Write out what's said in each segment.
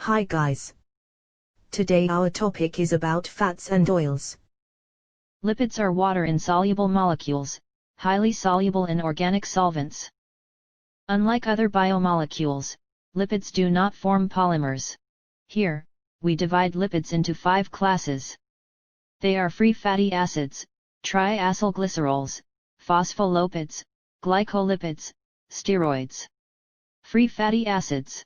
Hi guys. Today our topic is about fats and oils. Lipids are water-insoluble molecules, highly soluble in organic solvents. Unlike other biomolecules, lipids do not form polymers. Here, we divide lipids into 5 classes. They are free fatty acids, triacylglycerols, phospholipids, glycolipids, steroids. Free fatty acids.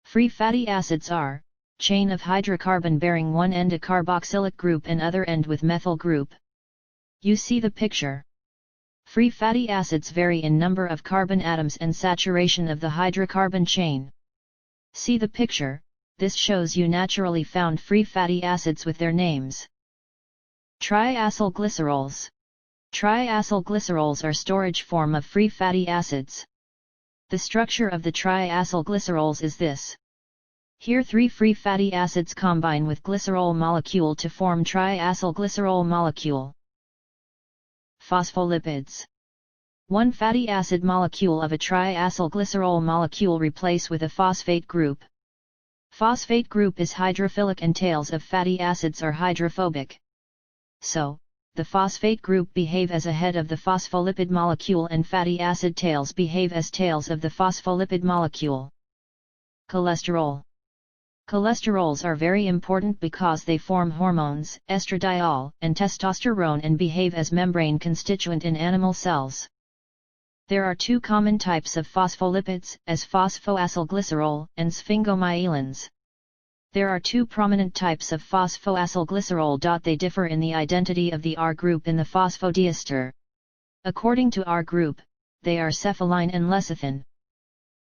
Free fatty acids are chain of hydrocarbon bearing one end a carboxylic group and other end with methyl group. You see the picture. Free fatty acids vary in number of carbon atoms and saturation of the hydrocarbon chain. See the picture, this shows you naturally found free fatty acids with their names. Triacylglycerols. Triacylglycerols are storage form of free fatty acids. The structure of the triacylglycerols is this. Here 3 free fatty acids combine with glycerol molecule to form triacylglycerol molecule. Phospholipids. One fatty acid molecule of a triacylglycerol molecule replace with a phosphate group. Phosphate group is hydrophilic and tails of fatty acids are hydrophobic. So, the phosphate group behave as a head of the phospholipid molecule and fatty acid tails behave as tails of the phospholipid molecule. Cholesterol. Cholesterols are very important because they form hormones, estradiol and testosterone and behave as membrane constituent in animal cells. There are 2 common types of phospholipids, as phosphoacylglycerol and sphingomyelins. There are 2 prominent types of phosphoacylglycerol. They differ in the identity of the R group in the phosphodiester. According to R group, they are cephaline and lecithin.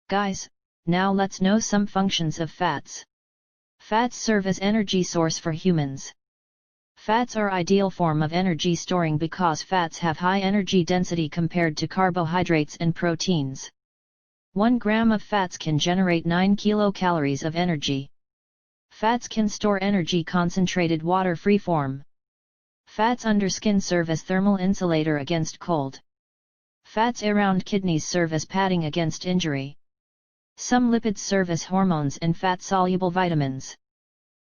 Guys, now let's know some functions of fats. Fats serve as energy source for humans. Fats are ideal form of energy storing because fats have high energy density compared to carbohydrates and proteins. 1 gram of fats can generate 9 kilocalories of energy. Fats can store energy concentrated water-free form. Fats under skin serve as thermal insulator against cold. Fats around kidneys serve as padding against injury. Some lipids serve as hormones and fat-soluble vitamins.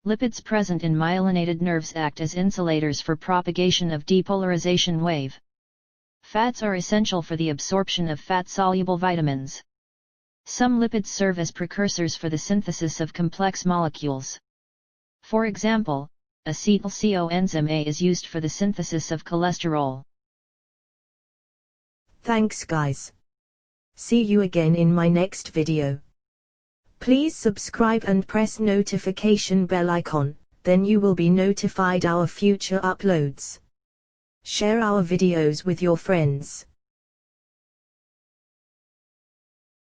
Lipids present in myelinated nerves act as insulators for propagation of depolarization wave. Fats are essential for the absorption of fat-soluble vitamins. Some lipids serve as precursors for the synthesis of complex molecules. For example, acetyl-CoA enzyme A is used for the synthesis of cholesterol. Thanks guys. See you again in my next video. Please subscribe and press notification bell icon, then you will be notified our future uploads. Share our videos with your friends.